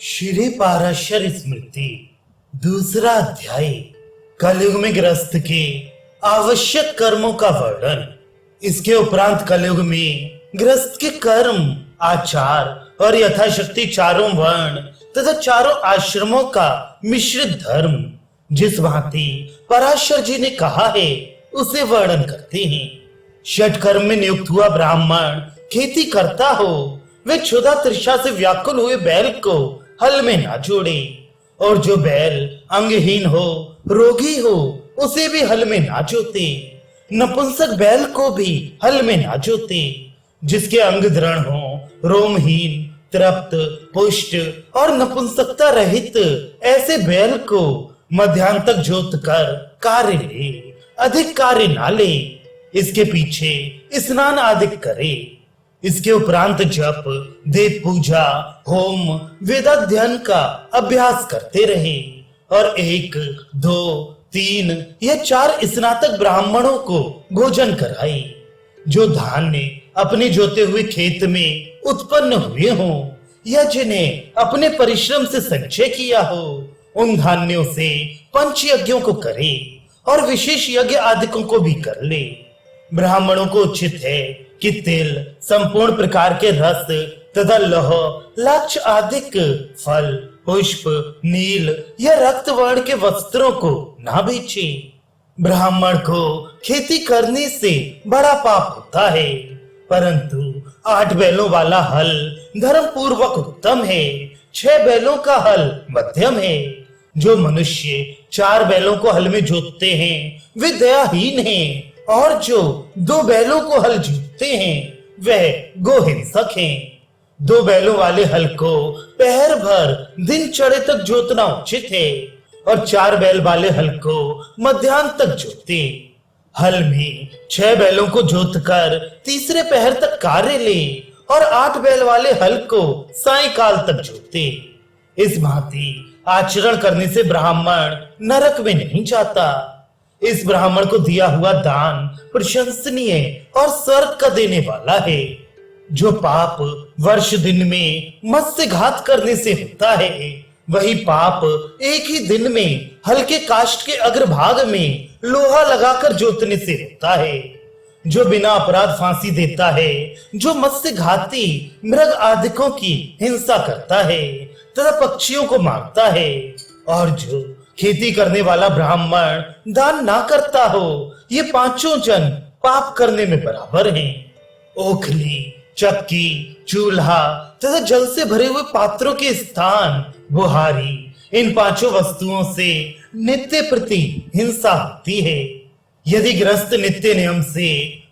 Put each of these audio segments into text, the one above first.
श्री पाराशर स्मृति दूसरा अध्याय कलयुग में ग्रस्त के आवश्यक कर्मों का वर्णन। इसके उपरांत कलयुग में ग्रस्त के कर्म, आचार और यथाशक्ति चारों वर्ण तथा चारों आश्रमों का मिश्रित धर्म जिस भांति पराशर जी ने कहा है उसे वर्णन करते हैं। षट कर्म में नियुक्त हुआ ब्राह्मण खेती करता हो, वे क्षुधा तृषा से व्याकुल हुए बैल को हल में ना जोड़े, और जो बैल अंगहीन हो, रोगी हो, उसे भी हल में ना जोते। नपुंसक बैल को भी हल में ना जोते। जिसके अंग दृढ़ हो, रोमहीन, तृप्त, पुष्ट और नपुंसकता रहित ऐसे बैल को मध्याह्न तक जोत कर कार्य ले, अधिक कार्य ना ले। इसके पीछे स्नान आदि करे। इसके उपरांत जप, देव पूजा, होम, वेदाध्ययन का अभ्यास करते रहे और 1, 2, 3 या 4 स्नातक ब्राह्मणों को भोजन कराए। जो धान्य अपने जोते हुए खेत में उत्पन्न हुए हो या जिन्हें अपने परिश्रम से संचय किया हो, उन धान्यों से पंच यज्ञों को करे और विशेष यज्ञ आदिकों को भी कर ले। ब्राह्मणों को उचित है कि तिल, संपूर्ण प्रकार के रस तथा लौह, लाक्ष आदिक फल, पुष्प, नील या रक्त वर्ण के वस्त्रों को ना बेचे। ब्राह्मण को खेती करने से बड़ा पाप होता है, परंतु 8 बैलों वाला हल धर्म पूर्वक उत्तम है, 6 बैलों का हल मध्यम है। जो मनुष्य 4 बैलों को हल में जोतते हैं वे दयाहीन हैं, और जो 2 बैलों को हल जोतते हैं वह गोहिंसक हैं। 2 बैलों वाले हल को पहर भर दिन चढ़े तक जोतना उचित है, और 4 बैल वाले हल को मध्याह्न तक जोते। हल में 6 बैलों को जोत कर तीसरे पहर तक कार्य ले, और 8 बैल वाले हल को सायंकाल तक जोते। इस भांति आचरण करने से ब्राह्मण नरक में नहीं जाता। इस ब्राह्मण को दिया हुआ दान प्रशंसनीय और स्वर्ग का देने वाला है। जो पाप वर्ष दिन में मत्स्य घात करने से होता है, वही पाप एक ही दिन में हल्के काष्ठ के अग्रभाग में लोहा लगाकर जोतने से होता है। जो बिना अपराध फांसी देता है, जो मत्स्य घाती मृग आदिकों की हिंसा करता है तथा पक्षियों को मारता है, और जो खेती करने वाला ब्राह्मण दान ना करता हो, ये 5 जन पाप करने में बराबर हैं। ओखली, चक्की, चूल्हा तथा जल से भरे हुए पात्रों के स्थान, बुहारी, इन 5 वस्तुओं से नित्य प्रति हिंसा होती है। यदि गृहस्थ नित्य नियम से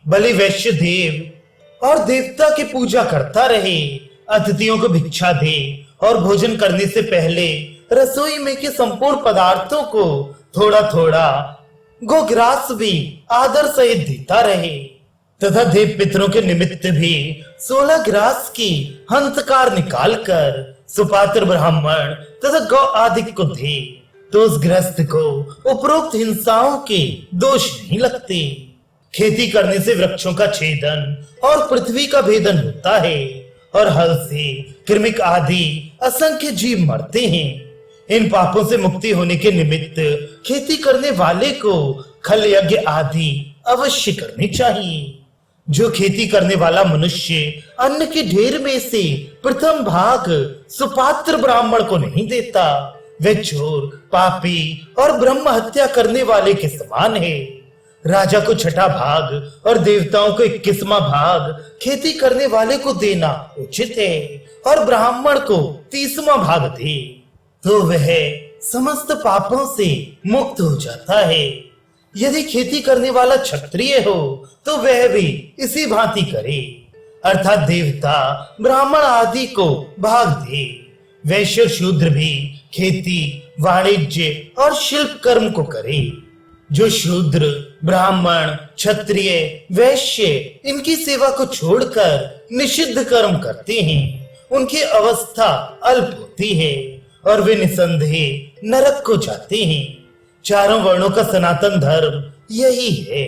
बलि, वैश्य, देव और देवता की पूजा करता रहे, अतिथियों को भिक्षा दे और भोजन करने से पहले रसोई में के संपूर्ण पदार्थों को थोड़ा थोड़ा गोग्रास भी आदर सहित देता रहे, तथा देव पितरों के निमित्त भी 16 ग्रास की हंतकार निकालकर सुपात्र ब्राह्मण तथा गौ आदि को दे, तो उस गृहस्थ को उपरोक्त हिंसाओं के दोष नहीं लगते। खेती करने से वृक्षों का छेदन और पृथ्वी का भेदन होता है, और हल से कृमिक आदि असंख्य जीव मरते हैं। इन पापों से मुक्ति होने के निमित्त खेती करने वाले को खल यज्ञ आदि अवश्य करने चाहिए। जो खेती करने वाला मनुष्य अन्न के ढेर में से प्रथम भाग सुपात्र ब्राह्मण को नहीं देता, वह चोर, पापी और ब्रह्म हत्या करने वाले के समान है। राजा को 6ठा भाग और देवताओं को 21वां भाग खेती करने वाले को देना उचित है, और ब्राह्मण को 30वां भाग दे, तो वह समस्त पापों से मुक्त हो जाता है। यदि खेती करने वाला क्षत्रिय हो तो वह भी इसी भांति करे, अर्थात देवता, ब्राह्मण आदि को भाग दे। वैश्य शूद्र भी खेती, वाणिज्य और शिल्प कर्म को करे। जो शूद्र, ब्राह्मण, क्षत्रिय, वैश्य इनकी सेवा को छोड़कर निषिद्ध कर्म करते हैं, उनकी अवस्था अल्प होती है और वे निसंदेह नरक को जाते हैं। चारों वर्णों का सनातन धर्म यही है।